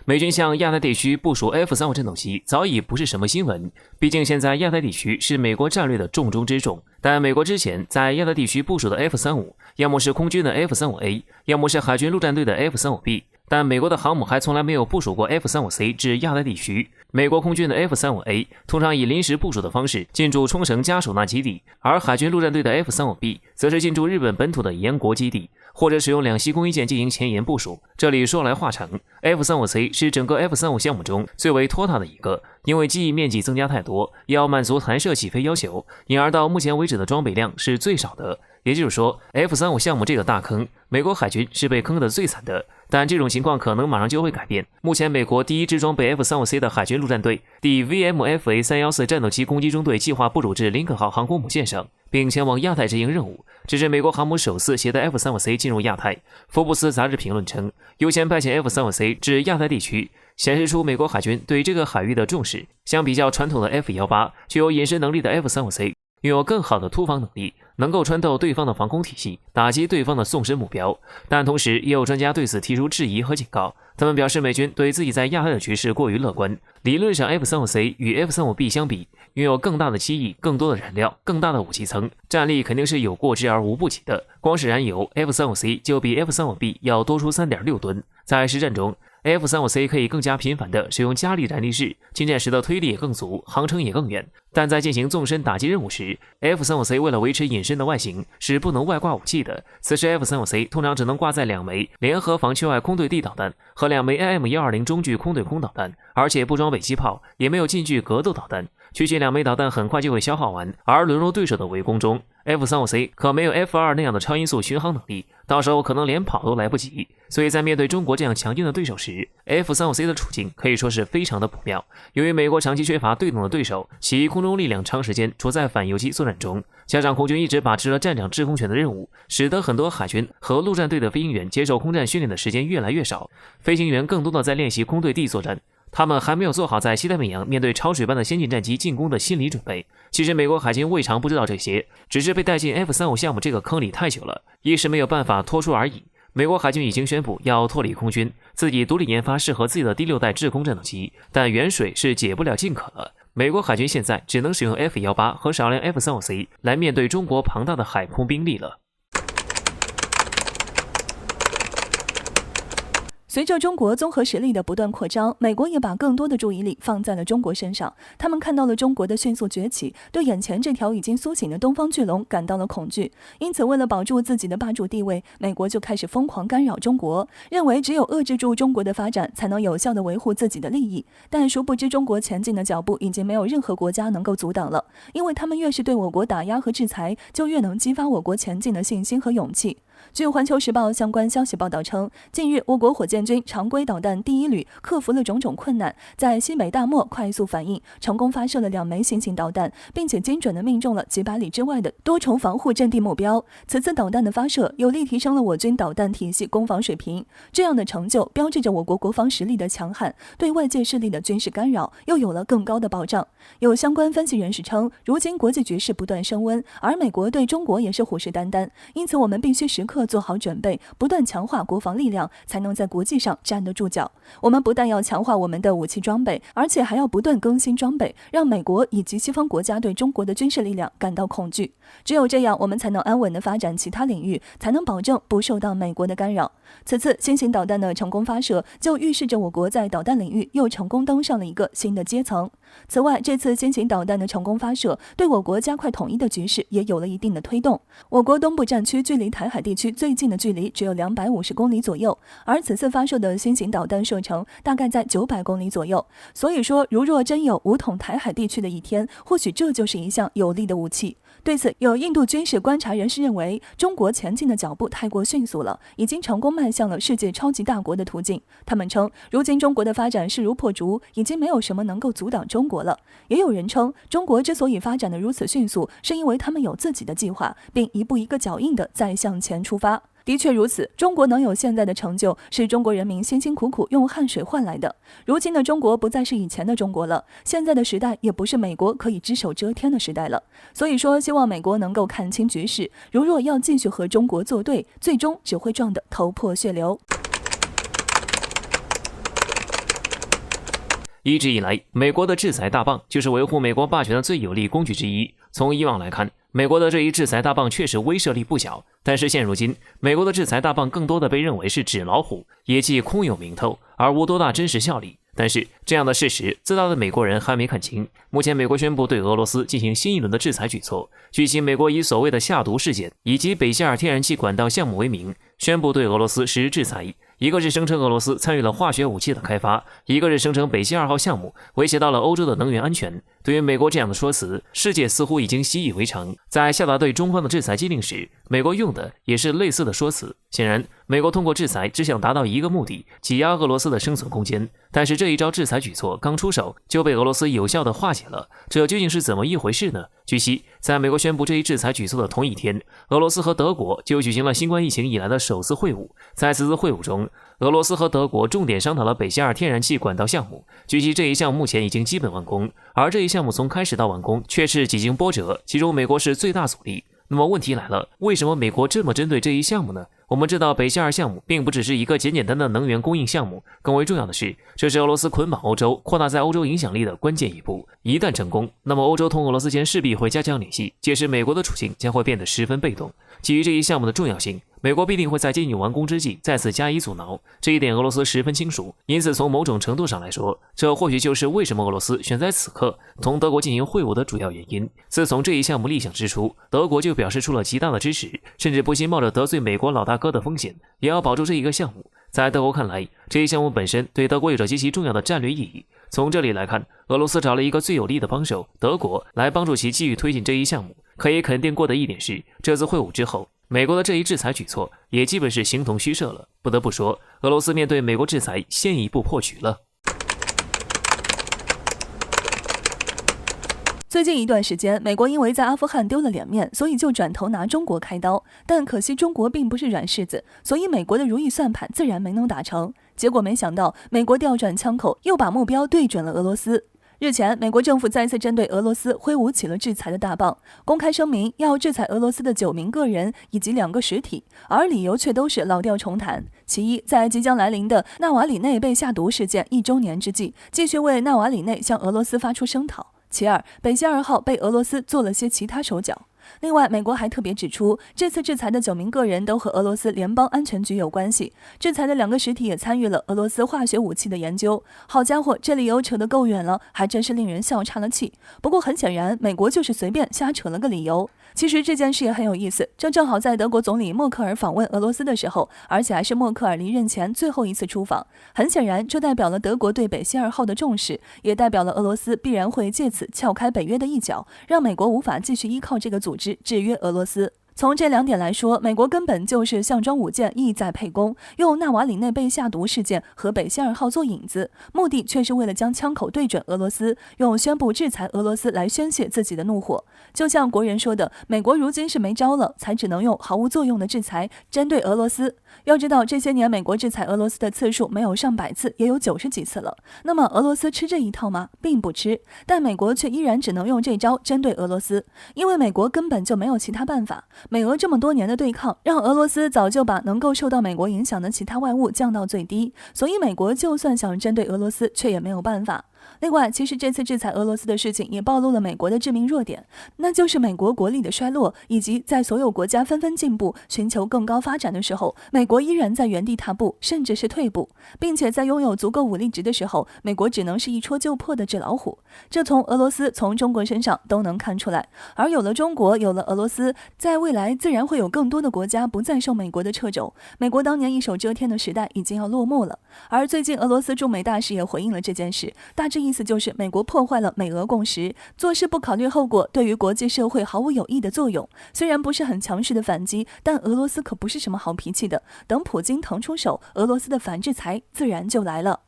美军向亚太地区部署 F-35战斗机早已不是什么新闻，毕竟现在亚太地区是美国战略的重中之重。但美国之前在亚太地区部署的 F-35，要么是空军的 F-35A， 要么是海军陆战队的 F-35B。但美国的航母还从来没有部署过 F-35C 至亚太地区。美国空军的 F-35A 通常以临时部署的方式进驻冲绳加手纳基地，而海军陆战队的 F-35B 则是进驻日本本土的岩国基地，或者使用两栖攻击舰进行前沿部署。这里说来话长 ，F-35C 是整个 F-35项目中最为拖沓的一个，因为机翼面积增加太多，要满足弹射起飞要求，因而到目前为止的装备量是最少的。也就是说 ，F-35项目这个大坑，美国海军是被坑得最惨的。但这种情况可能马上就会改变。目前，美国第一支装备 F-35C 的海军陆战队第 VMFA-314 战斗机攻击中队计划部署至林肯号航空母舰上，并前往亚太执行任务。这是美国航母首次携带 F-35C 进入亚太。福布斯杂志评论称，优先派遣 F-35C 至亚太地区，显示出美国海军对这个海域的重视。相比较传统的 F-18，具有隐身能力的 F-35C 拥有更好的突防能力，能够穿透对方的防空体系，打击对方的纵深目标。但同时也有专家对此提出质疑和警告，他们表示美军对自己在亚太的局势过于乐观。理论上 F-35C 与 F-35B 相比，拥有更大的机翼、更多的燃料、更大的武器层，战力肯定是有过之而无不及的。光是燃油 F-35C 就比 F-35B 要多出 3.6 吨。在实战中，F-35C 可以更加频繁地使用加力燃力式，进战时的推力也更足，航程也更远。但在进行纵深打击任务时 ，F-35C 为了维持隐身的外形是不能外挂武器的。此时 F-35C 通常只能挂载2枚联合防区外空对地导弹和2枚 AIM-120 中距空对空导弹，而且不装备机炮，也没有近距格斗导弹。区区2枚导弹很快就会消耗完，而沦入对手的围攻中。F-35C 可没有 F-2那样的超音速巡航能力，到时候可能连跑都来不及。所以在面对中国这样强劲的对手时 ，F-35C 的处境可以说是非常的不妙。由于美国长期缺乏对等的对手，其空中力量长时间处在反游击作战中，加上空军一直把持了战场制空权的任务，使得很多海军和陆战队的飞行员接受空战训练的时间越来越少，飞行员更多的在练习空对地作战。他们还没有做好在西太平洋面对潮水般的先进战机进攻的心理准备。其实美国海军未尝不知道这些，只是被带进 F-35项目这个坑里太久了，一时没有办法脱出而已。美国海军已经宣布要脱离空军，自己独立研发适合自己的第6代制空战斗机，但远水是解不了近渴了。美国海军现在只能使用 F-18和少量 F-35C 来面对中国庞大的海空兵力了。随着中国综合实力的不断扩张，美国也把更多的注意力放在了中国身上。他们看到了中国的迅速崛起，对眼前这条已经苏醒的东方巨龙感到了恐惧。因此，为了保住自己的霸主地位，美国就开始疯狂干扰中国，认为只有遏制住中国的发展，才能有效地维护自己的利益。但殊不知，中国前进的脚步已经没有任何国家能够阻挡了，因为他们越是对我国打压和制裁，就越能激发我国前进的信心和勇气。据环球时报相关消息报道称，近日我国火箭军常规导弹第1旅克服了种种困难，在西北大漠快速反应，成功发射了2枚新型导弹，并且精准地命中了几百里之外的多重防护阵地目标。此次导弹的发射有力提升了我军导弹体系攻防水平，这样的成就标志着我国国防实力的强悍，对外界势力的军事干扰又有了更高的保障。有相关分析人士称，如今国际局势不断升温，而美国对中国也是虎视眈眈，因此我们必须时刻做好准备，不断强化国防力量，才能在国际上站得住脚。我们不但要强化我们的武器装备，而且还要不断更新装备，让美国以及西方国家对中国的军事力量感到恐惧。只有这样，我们才能安稳地发展其他领域，才能保证不受到美国的干扰。此次新型导弹的成功发射，就预示着我国在导弹领域又成功登上了一个新的阶层。此外，这次新型导弹的成功发射，对我国加快统一的局势也有了一定的推动。我国东部战区距离台海地区最近的距离只有250公里左右，而此次发射的新型导弹射程大概在900公里左右。所以说，如若真有武统台海地区的一天，或许这就是一项有力的武器。对此，有印度军事观察人士认为，中国前进的脚步太过迅速了，已经成功迈向了世界超级大国的途径。他们称，如今中国的发展势如破竹，已经没有什么能够阻挡中国了。也有人称，中国之所以发展得如此迅速，是因为他们有自己的计划，并一步一个脚印地再向前出发。的确如此，中国能有现在的成就，是中国人民辛辛苦苦用汗水换来的。如今的中国不再是以前的中国了，现在的时代也不是美国可以只手遮天的时代了。所以说，希望美国能够看清局势，如若要继续和中国作对，最终只会撞得头破血流。一直以来，美国的制裁大棒就是维护美国霸权的最有力工具之一。从以往来看，美国的这一制裁大棒确实威慑力不小，但是现如今，美国的制裁大棒更多的被认为是纸老虎，也即空有名头，而无多大真实效力。但是这样的事实，自大的美国人还没看清。目前，美国宣布对俄罗斯进行新一轮的制裁举措。据悉，美国以所谓的下毒事件以及北希尔天然气管道项目为名，宣布对俄罗斯实施制裁。一个是声称俄罗斯参与了化学武器的开发，一个是声称北溪2号项目威胁到了欧洲的能源安全。对于美国这样的说辞，世界似乎已经习以为常。在下达对中方的制裁禁令时，美国用的也是类似的说辞。显然，美国通过制裁只想达到一个目的，挤压俄罗斯的生存空间。但是这一招制裁举措刚出手就被俄罗斯有效地化解了，这究竟是怎么一回事呢？据悉，在美国宣布这一制裁举措的同一天，俄罗斯和德国就举行了新冠疫情以来的首次会晤。在此次会晤中，俄罗斯和德国重点商讨了北溪2天然气管道项目。据悉，这一项目前已经基本完工，而这一项目从开始到完工却是几经波折，其中美国是最大阻力。那么问题来了，为什么美国这么针对这一项目呢？我们知道北溪2项目并不只是一个简简单的能源供应项目，更为重要的是，这是俄罗斯捆绑欧洲、扩大在欧洲影响力的关键一步。一旦成功，那么欧洲同俄罗斯间势必会加强联系，届时美国的处境将会变得十分被动。基于这一项目的重要性，美国必定会在接近完工之际再次加以阻挠，这一点俄罗斯十分清楚。因此，从某种程度上来说，这或许就是为什么俄罗斯选在此刻同德国进行会晤的主要原因。自从这一项目立项之初，德国就表示出了极大的支持，甚至不惜冒着得罪美国老大哥的风险，也要保住这一个项目。在德国看来，这一项目本身对德国有着极其重要的战略意义。从这里来看，俄罗斯找了一个最有力的帮手德国来帮助其继续推进这一项目。可以肯定过的一点是，这次会晤之后，美国的这一制裁举措也基本是形同虚设了。不得不说，俄罗斯面对美国制裁先一步破局了。最近一段时间，美国因为在阿富汗丢了脸面，所以就转头拿中国开刀。但可惜中国并不是软柿子，所以美国的如意算盘自然没能打成。结果没想到，美国调转枪口，又把目标对准了俄罗斯。日前，美国政府再次针对俄罗斯挥舞起了制裁的大棒，公开声明要制裁俄罗斯的9名个人以及2个实体，而理由却都是老调重弹。其一，在即将来临的纳瓦里内被下毒事件1周年之际，继续为纳瓦里内向俄罗斯发出声讨。其二，北溪2号被俄罗斯做了些其他手脚。另外，美国还特别指出，这次制裁的9名个人都和俄罗斯联邦安全局有关系，制裁的2个实体也参与了俄罗斯化学武器的研究。好家伙，这理由扯得够远了，还真是令人笑岔了气。不过很显然，美国就是随便瞎扯了个理由。其实这件事也很有意思，这正好在德国总理默克尔访问俄罗斯的时候，而且还是默克尔离任前最后一次出访。很显然，这代表了德国对北溪2号的重视，也代表了俄罗斯必然会借此撬开北约的一角，让美国无法继续依靠这个组织制约俄罗斯。从这2点来说，美国根本就是项庄舞剑，意在沛公，用纳瓦里内被下毒事件和北溪2号做引子，目的却是为了将枪口对准俄罗斯，用宣布制裁俄罗斯来宣泄自己的怒火。就像国人说的，美国如今是没招了，才只能用毫无作用的制裁针对俄罗斯。要知道，这些年美国制裁俄罗斯的次数没有上百次，也有90几次了。那么俄罗斯吃这一套吗？并不吃，但美国却依然只能用这招针对俄罗斯，因为美国根本就没有其他办法。美俄这么多年的对抗，让俄罗斯早就把能够受到美国影响的其他外物降到最低，所以美国就算想针对俄罗斯，却也没有办法。另外，其实这次制裁俄罗斯的事情也暴露了美国的致命弱点，那就是美国国力的衰落，以及在所有国家纷纷进步、寻求更高发展的时候，美国依然在原地踏步，甚至是退步，并且在拥有足够武力值的时候，美国只能是一戳就破的纸老虎。这从俄罗斯、从中国身上都能看出来。而有了中国，有了俄罗斯，在未来自然会有更多的国家不再受美国的掣肘。美国当年一手遮天的时代已经要落幕了。而最近俄罗斯驻美大使也回应了这件事，大致意思就是美国破坏了美俄共识，做事不考虑后果，对于国际社会毫无有益的作用。虽然不是很强势的反击，但俄罗斯可不是什么好脾气的。等普京腾出手，俄罗斯的反制裁自然就来了。